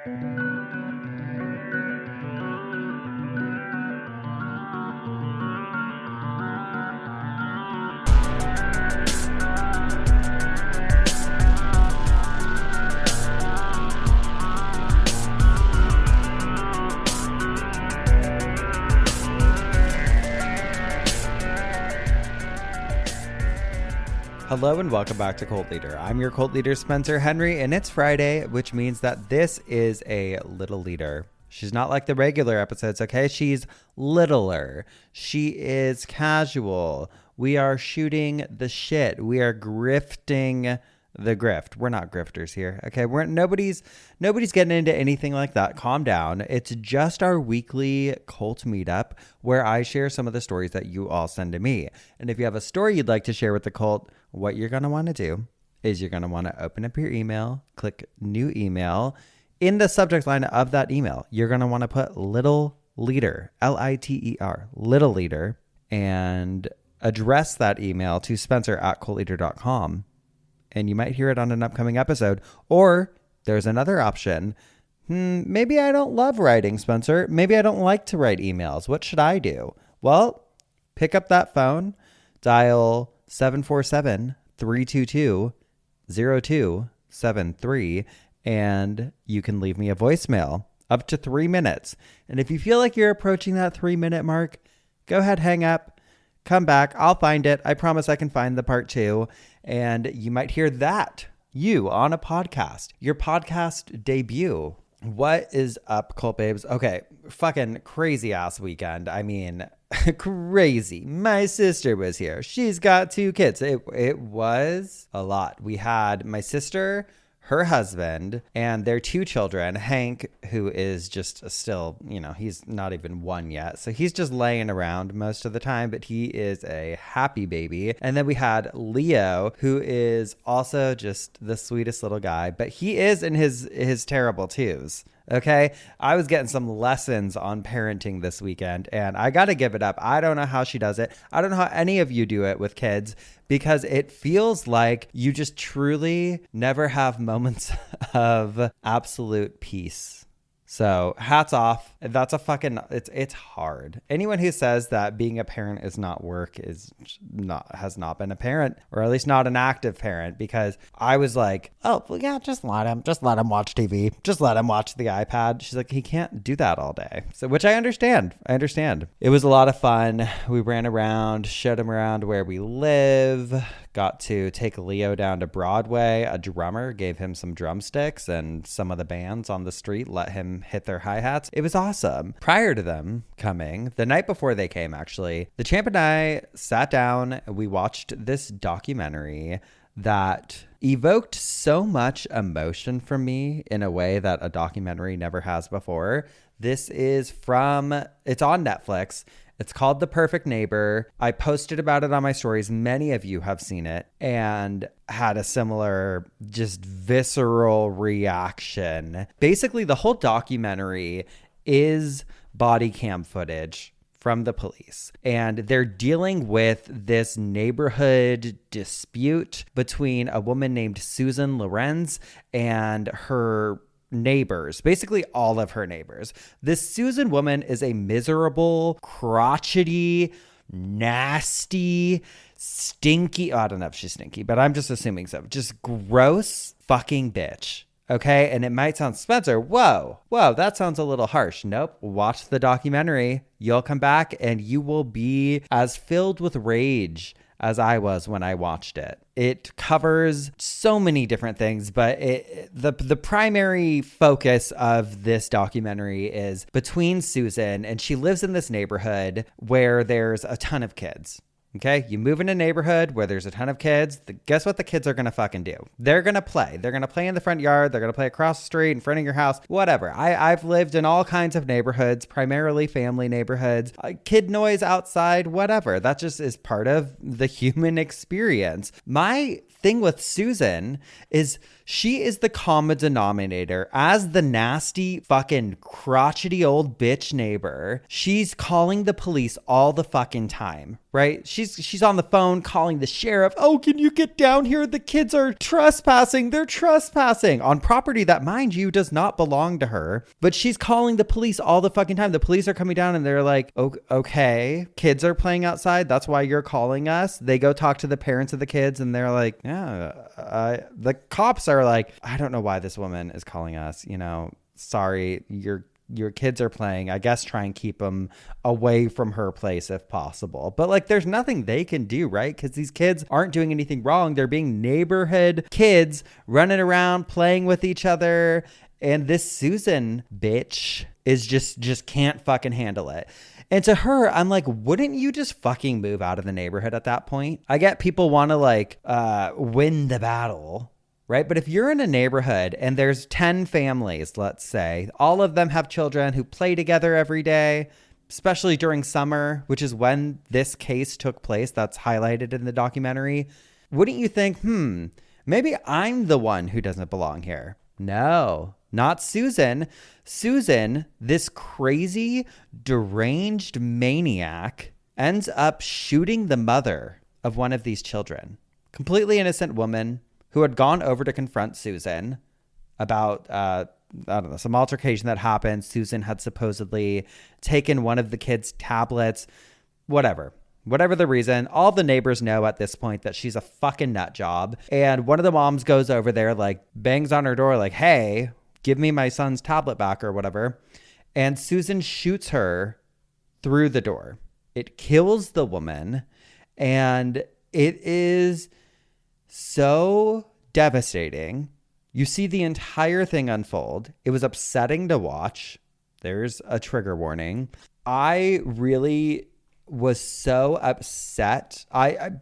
Hello and welcome back to Cult Leader. I'm your cult leader, Spencer Henry, and it's Friday, which means that this is a little leader. She's not like the regular episodes, okay? She's littler. She is casual. We are shooting the shit. We are grifting the grift. We're not grifters here, okay? Nobody's getting into anything like that. Calm down. It's just our weekly cult meetup where I share some of the stories that you all send to me. And if you have a story you'd like to share with the cult, what you're going to want to do is you're going to want to open up your email, click new email. In the subject line of that email, you're going to want to put little leader, L-I-T-E-R, little leader, and address that email to spencer@cultleader.com. And you might hear it on an upcoming episode. Or there's another option. Maybe I don't love writing, Spencer. Maybe I don't like to write emails. What should I do? Well, pick up that phone, dial 747-322-0273, and you can leave me a voicemail up to 3 minutes. And if you feel like you're approaching that 3-minute mark, go ahead, hang up, come back. I'll find it. I promise I can find the part 2. And you might hear that, you, on a podcast, your podcast debut. What is up, Cult Babes? Okay, fucking crazy ass weekend. I mean, crazy. My sister was here. She's got 2 kids. It was a lot. We had my sister, her husband, and their 2 children. Hank, who is just still, he's not even 1 yet. So he's just laying around most of the time, but he is a happy baby. And then we had Leo, who is also just the sweetest little guy, but he is in his terrible twos. Okay, I was getting some lessons on parenting this weekend, and I got to give it up. I don't know how she does it. I don't know how any of you do it with kids, because it feels like you just truly never have moments of absolute peace. So hats off. That's it's hard. Anyone who says that being a parent is not work has not been a parent, or at least not an active parent, because I was like, oh, well, yeah, just let him watch TV. Just let him watch the iPad. She's like, he can't do that all day. So, which I understand. It was a lot of fun. We ran around, showed him around where we live, got to take Leo down to Broadway. A drummer gave him some drumsticks, and some of the bands on the street let him hit their hi-hats. It was awesome. Prior to them coming, the night before they came, actually, the champ and I sat down. We watched this documentary that evoked so much emotion from me in a way that a documentary never has before. It's on Netflix. It's called The Perfect Neighbor. I posted about it on my stories. Many of you have seen it and had a similar just visceral reaction. Basically, the whole documentary is body cam footage from the police, and they're dealing with this neighborhood dispute between a woman named Susan Lorenz and her neighbors, basically all of her neighbors. This Susan woman is a miserable, crotchety, nasty, stinky, I don't know if she's stinky, but I'm just assuming so, just gross fucking bitch. Okay, and it might sound, Spencer, whoa, that sounds a little harsh. Nope, watch the documentary. You'll come back and you will be as filled with rage as I was when I watched it. It covers so many different things, but the primary focus of this documentary is between Susan, and she lives in this neighborhood where there's a ton of kids. Okay, you move in a neighborhood where there's a ton of kids. Guess what the kids are going to fucking do? They're going to play. They're going to play in the front yard. They're going to play across the street, in front of your house, whatever. I've lived in all kinds of neighborhoods, primarily family neighborhoods, kid noise outside, whatever. That just is part of the human experience. My thing with Susan is She is the common denominator. As the nasty fucking crotchety old bitch neighbor, she's calling the police all the fucking time, right? She's on the phone calling the sheriff. Oh, can you get down here? The kids are trespassing. They're trespassing on property that, mind you, does not belong to her. But she's calling the police all the fucking time. The police are coming down and they're like, okay, kids are playing outside. That's why you're calling us. They go talk to the parents of the kids and they're like, yeah, the cops are like, I don't know why this woman is calling us, sorry, your kids are playing. I guess try and keep them away from her place if possible. But like, there's nothing they can do, right? Because these kids aren't doing anything wrong. They're being neighborhood kids running around playing with each other. And this Susan bitch is just can't fucking handle it. And to her, I'm like, wouldn't you just fucking move out of the neighborhood at that point? I get people want to like win the battle, right? But if you're in a neighborhood and there's 10 families, let's say, all of them have children who play together every day, especially during summer, which is when this case took place, that's highlighted in the documentary. Wouldn't you think, maybe I'm the one who doesn't belong here? No, not Susan. Susan, this crazy, deranged maniac, ends up shooting the mother of one of these children. Completely innocent woman who had gone over to confront Susan about, some altercation that happened. Susan had supposedly taken one of the kids' tablets, whatever the reason. All the neighbors know at this point that she's a fucking nut job. And one of the moms goes over there, like bangs on her door, like, hey, give me my son's tablet back or whatever. And Susan shoots her through the door. It kills the woman. And it is so devastating. You see the entire thing unfold. It was upsetting to watch. There's a trigger warning. I really was so upset. I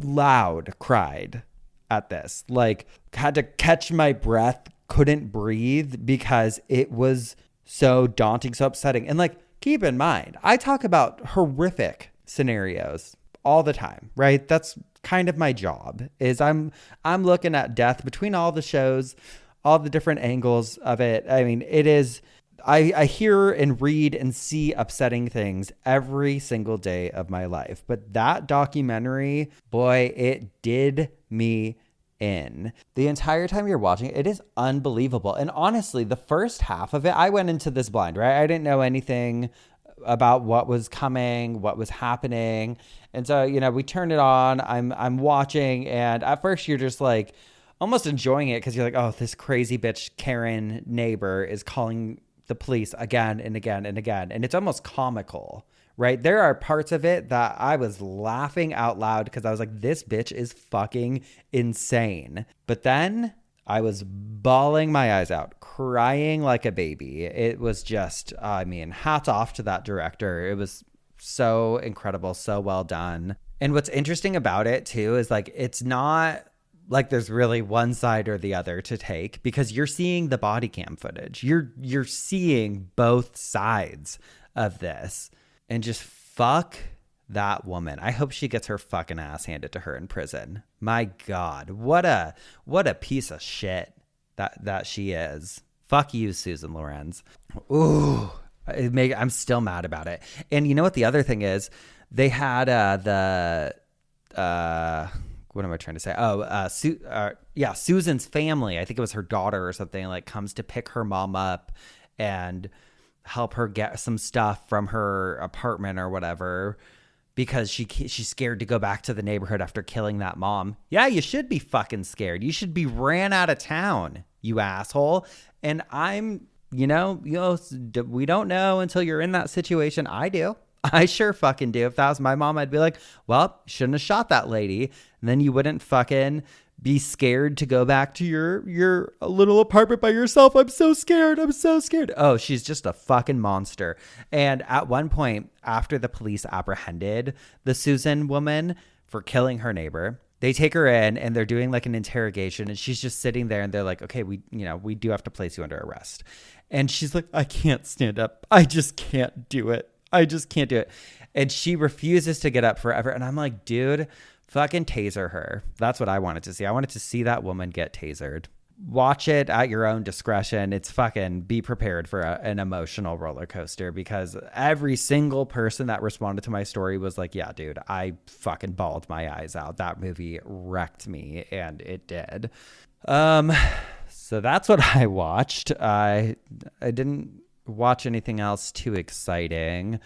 loud cried at this, like had to catch my breath, couldn't breathe because it was so daunting, so upsetting. And like, keep in mind, I talk about horrific scenarios all the time, right? That's kind of my job, is I'm looking at death between all the shows, all the different angles of it. I mean, it is, I hear and read and see upsetting things every single day of my life. But that documentary, boy, it did me in. The entire time you're watching it, it is unbelievable. And honestly, the first half of it, I went into this blind, right? I didn't know anything about what was coming, what was happening. And so, we turned it on, I'm watching, and at first you're just like almost enjoying it because you're like, oh, this crazy bitch Karen neighbor is calling the police again and again and again. And it's almost comical, right? There are parts of it that I was laughing out loud because I was like, this bitch is fucking insane. But then I was bawling my eyes out, crying like a baby. It was just, hats off to that director. It was so incredible, so well done. And what's interesting about it too is like, it's not like there's really one side or the other to take, because you're seeing the body cam footage. You're seeing both sides of this, and just fuck that woman. I hope she gets her fucking ass handed to her in prison. My God, what a piece of shit that she is. Fuck you, Susan Lorenz. Ooh, I'm still mad about it. And you know what the other thing is? They had what am I trying to say? Susan's family, I think it was her daughter or something, like comes to pick her mom up and help her get some stuff from her apartment or whatever, because she's scared to go back to the neighborhood after killing that mom. Yeah, you should be fucking scared. You should be ran out of town, you asshole. And we don't know until you're in that situation. I do. I sure fucking do. If that was my mom, I'd be like, well, shouldn't have shot that lady. And then you wouldn't fucking be scared to go back to your little apartment by yourself. I'm so scared. Oh, she's just a fucking monster. And at one point, after the police apprehended the Susan woman for killing her neighbor, they take her in and they're doing like an interrogation, and she's just sitting there and they're like, okay, we do have to place you under arrest. And she's like, I can't stand up. I just can't do it. And she refuses to get up forever. And I'm like, dude, Fucking taser her. That's what I wanted to see. I wanted to see that woman get tasered. Watch it at your own discretion. It's fucking be prepared for an emotional roller coaster, because every single person that responded to my story was like, yeah, dude, I fucking bawled my eyes out. That movie wrecked me, and it did. So that's what I watched. I didn't watch anything else too exciting.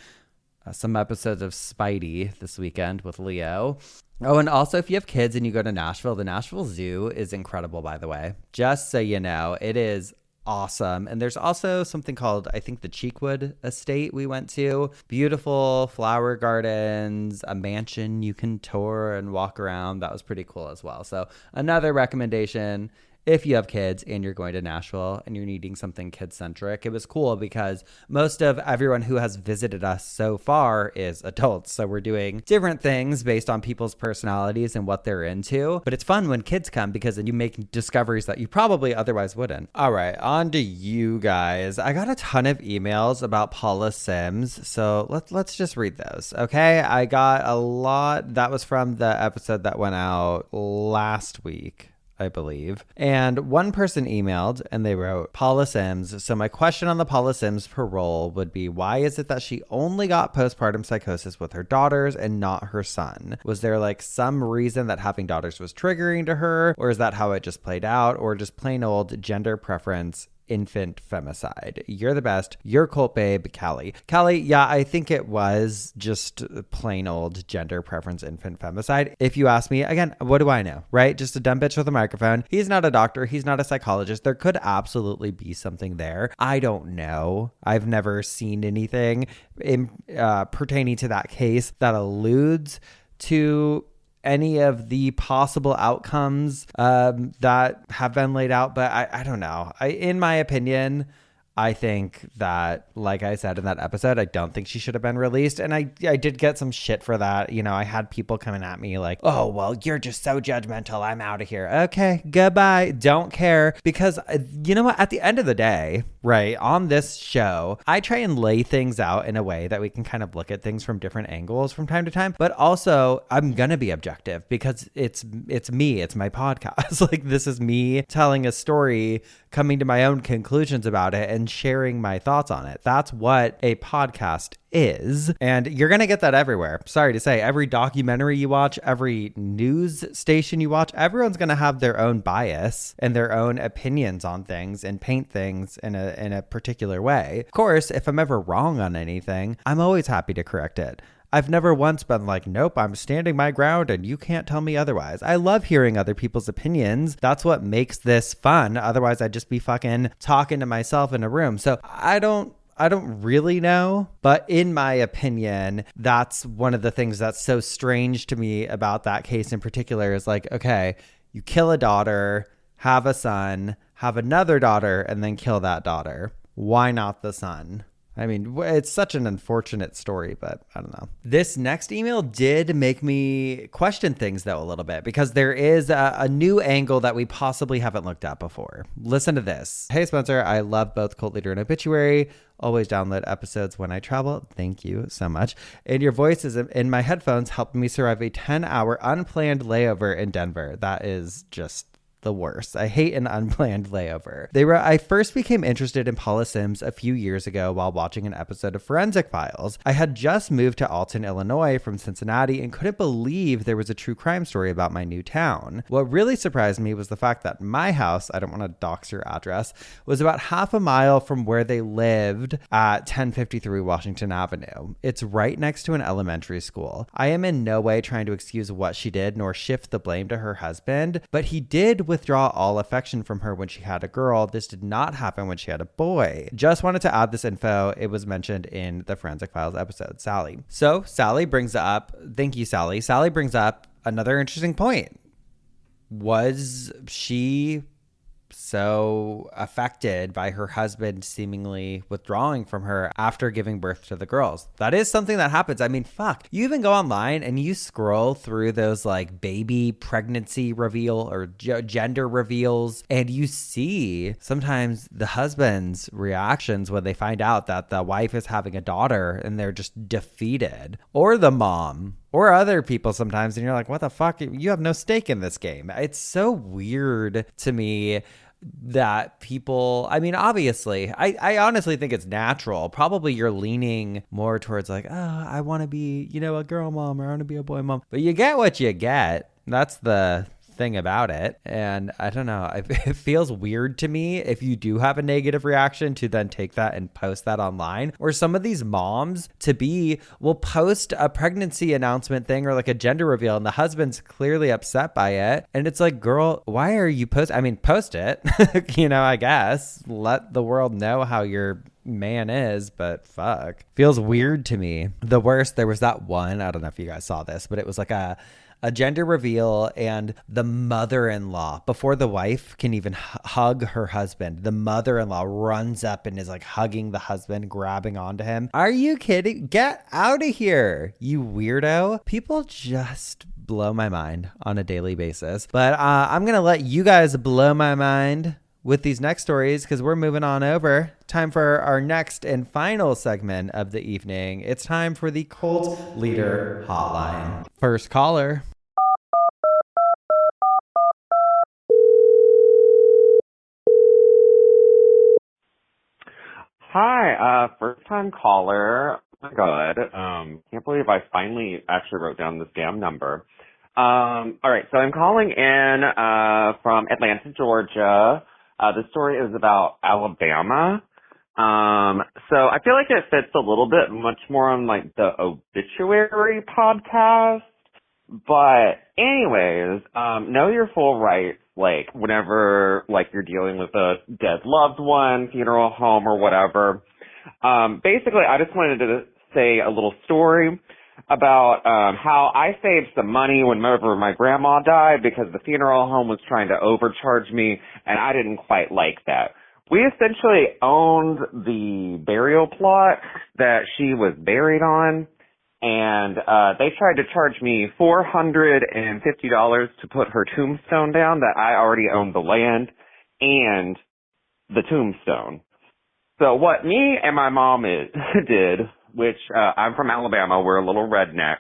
Some episodes of Spidey this weekend with Leo. Oh, and also if you have kids and you go to Nashville, the Nashville Zoo is incredible, by the way. Just so you know, it is awesome. And there's also something called, I think, the Cheekwood Estate we went to. Beautiful flower gardens, a mansion you can tour and walk around. That was pretty cool as well. So another recommendation. If you have kids and you're going to Nashville and you're needing something kid-centric, it was cool because most of everyone who has visited us so far is adults. So we're doing different things based on people's personalities and what they're into. But it's fun when kids come because then you make discoveries that you probably otherwise wouldn't. All right, on to you guys. I got a ton of emails about Paula Sims. So let's just read those, okay? I got a lot. That was from the episode that went out last week, I believe. And one person emailed and they wrote, Paula Sims. So my question on the Paula Sims parole would be, why is it that she only got postpartum psychosis with her daughters and not her son? Was there like some reason that having daughters was triggering to her? Or is that how it just played out? Or just plain old gender preference infant femicide? You're the best. Your cult babe, Callie. Callie, yeah, I think it was just plain old gender preference infant femicide. If you ask me, again, what do I know, right? Just a dumb bitch with a microphone. He's not a doctor. He's not a psychologist. There could absolutely be something there. I don't know. I've never seen anything pertaining to that case that alludes to any of the possible outcomes that have been laid out. But I don't know. In my opinion, I think that, like I said in that episode, I don't think she should have been released. And I did get some shit for that. You know, I had people coming at me like, oh, well, you're just so judgmental. I'm out of here. Okay, goodbye. Don't care. Because you know what? At the end of the day, right, on this show, I try and lay things out in a way that we can kind of look at things from different angles from time to time. But also, I'm going to be objective because it's me. It's my podcast. Like, this is me telling a story, coming to my own conclusions about it, and sharing my thoughts on it. That's what a podcast is. And you're going to get that everywhere. Sorry to say, every documentary you watch, every news station you watch, everyone's going to have their own bias and their own opinions on things and paint things in a particular way. Of course, if I'm ever wrong on anything, I'm always happy to correct it. I've never once been like, nope, I'm standing my ground and you can't tell me otherwise. I love hearing other people's opinions. That's what makes this fun. Otherwise, I'd just be fucking talking to myself in a room. So I don't really know, but in my opinion, that's one of the things that's so strange to me about that case in particular is like, okay, you kill a daughter, have a son, have another daughter, and then kill that daughter. Why not the son? I mean, it's such an unfortunate story, but I don't know. This next email did make me question things, though, a little bit, because there is a new angle that we possibly haven't looked at before. Listen to this. Hey, Spencer, I love both Cult Leader and Obituary. Always download episodes when I travel. Thank you so much. And your voices in my headphones helped me survive a 10-hour unplanned layover in Denver. That is just the worst. I hate an unplanned layover. I first became interested in Paula Sims a few years ago while watching an episode of Forensic Files. I had just moved to Alton, Illinois from Cincinnati and couldn't believe there was a true crime story about my new town. What really surprised me was the fact that my house, I don't want to dox your address, was about half a mile from where they lived at 1053 Washington Avenue. It's right next to an elementary school. I am in no way trying to excuse what she did nor shift the blame to her husband, but he did withdraw all affection from her when she had a girl. This did not happen when she had a boy. Just wanted to add this info. It was mentioned in the Forensic Files episode. Sally. So Sally brings up, thank you, Sally. Sally brings up another interesting point. Was she so affected by her husband seemingly withdrawing from her after giving birth to the girls? That is something that happens. I mean, fuck. You even go online and you scroll through those like baby pregnancy reveal or gender reveals, and you see sometimes the husband's reactions when they find out that the wife is having a daughter and they're just defeated, or the mom, or other people sometimes. And you're like, what the fuck? You have no stake in this game. It's so weird to me that people, I mean, obviously, I honestly think it's natural. Probably you're leaning more towards like, oh, I want to be, a girl mom, or I want to be a boy mom. But you get what you get. That's the thing about it. And I don't know, it feels weird to me if you do have a negative reaction to then take that and post that online. Or some of these moms will post a pregnancy announcement thing or like a gender reveal, and the husband's clearly upset by it, and it's like, girl, why are you post it? I guess let the world know how your man is, but fuck, feels weird to me. The worst, there was that one, I don't know if you guys saw this, but it was like a gender reveal, and the mother-in-law, before the wife can even hug her husband, the mother-in-law runs up and is like hugging the husband, grabbing onto him. Are you kidding? Get out of here, you weirdo. People just blow my mind on a daily basis. But I'm gonna let you guys blow my mind with these next stories, because we're moving on over. Time for our next and final segment of the evening. It's time for the Cult Leader Hotline. First caller. Hi, first time caller. Oh my god. Can't believe I finally actually wrote down this damn number. All right, so I'm calling in from Atlanta, Georgia. The story is about Alabama. So I feel like it fits a little bit much more on like the obituary podcast. But anyways, know your full rights, like whenever like you're dealing with a dead loved one, funeral home or whatever. Basically I just wanted to say a little story about how I saved some money whenever my grandma died, because the funeral home was trying to overcharge me and I didn't quite like that. We essentially owned the burial plot that she was buried on, and they tried to charge me $450 to put her tombstone down, that I already owned the land and the tombstone. So what me and my mom did, which I'm from Alabama, we're a little redneck.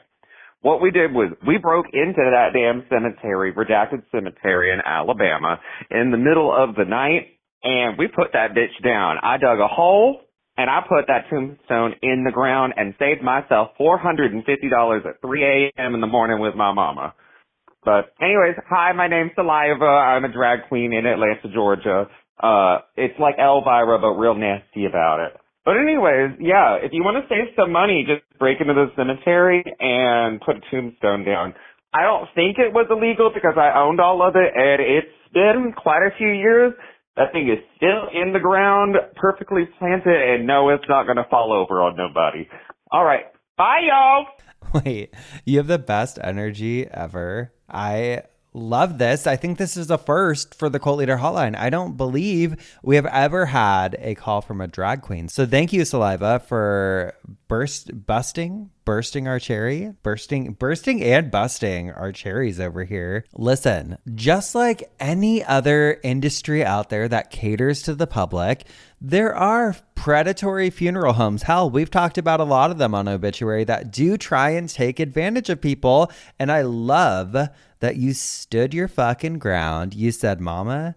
What we did was we broke into that damn cemetery, redacted cemetery in Alabama, in the middle of the night, and we put that bitch down. I dug a hole, and I put that tombstone in the ground and saved myself $450 at 3 a.m. in the morning with my mama. But anyways, hi, my name's Saliva. I'm a drag queen in Atlanta, Georgia. It's like Elvira, but real nasty about it. But anyways, yeah, if you want to save some money, just break into the cemetery and put a tombstone down. I don't think it was illegal because I owned all of it, and it's been quite a few years. That thing is still in the ground, perfectly planted, and no, it's not going to fall over on nobody. All right. Bye, y'all. Wait, you have the best energy ever. I love this. I think this is a first for the Cult Leader Hotline. I don't believe we have ever had a call from a drag queen. So thank you, Saliva, for bursting our cherry, bursting and busting our cherries over here. Listen, just like any other industry out there that caters to the public, there are predatory funeral homes. Hell, we've talked about a lot of them on Obituary that do try and take advantage of people. And I love that you stood your fucking ground. You said, Mama,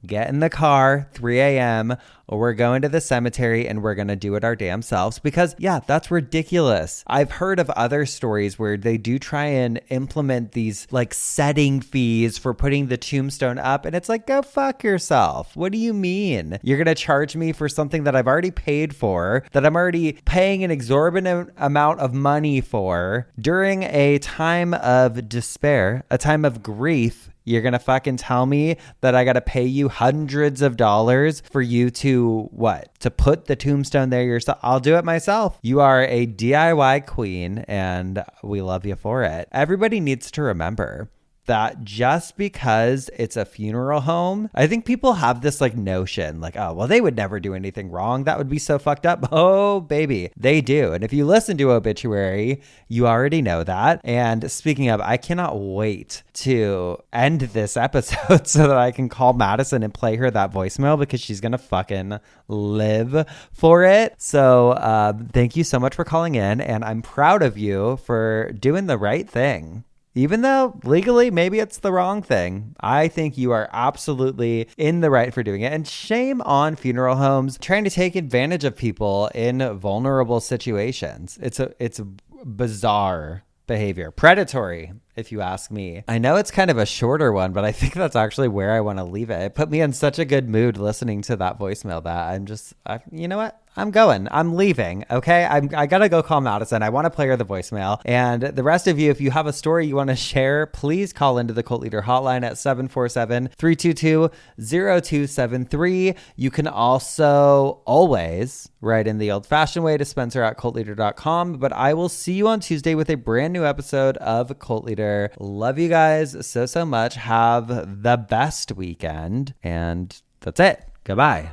get in the car, 3 a.m., or we're going to the cemetery and we're going to do it our damn selves. Because, yeah, that's ridiculous. I've heard of other stories where they do try and implement these like setting fees for putting the tombstone up. And it's like, go fuck yourself. What do you mean? You're going to charge me for something that I've already paid for, that I'm already paying an exorbitant amount of money for during a time of despair, a time of grief. You're going to fucking tell me that I got to pay you hundreds of dollars for you to what? To put the tombstone there yourself? I'll do it myself. You are a DIY queen and we love you for it. Everybody needs to remember that just because it's a funeral home, I think people have this like notion like, oh, well, they would never do anything wrong. That would be so fucked up. Oh, baby, they do. And if you listen to Obituary, you already know that. And speaking of, I cannot wait to end this episode so that I can call Madison and play her that voicemail because she's going to fucking live for it. So thank you so much for calling in. And I'm proud of you for doing the right thing. Even though legally, maybe it's the wrong thing. I think you are absolutely in the right for doing it. And shame on funeral homes trying to take advantage of people in vulnerable situations. It's bizarre behavior. Predatory, if you ask me. I know it's kind of a shorter one, but I think that's actually where I want to leave it. It put me in such a good mood listening to that voicemail that you know what? I'm leaving. Okay. I got to go call Madison. I want to play her the voicemail. And the rest of you, if you have a story you want to share, please call into the Cult Leader hotline at 747-322-0273. You can also always write in the old fashioned way to Spencer@cultleader.com. But I will see you on Tuesday with a brand new episode of Cult Leader. Love you guys so much. Have the best weekend. And that's it. Goodbye.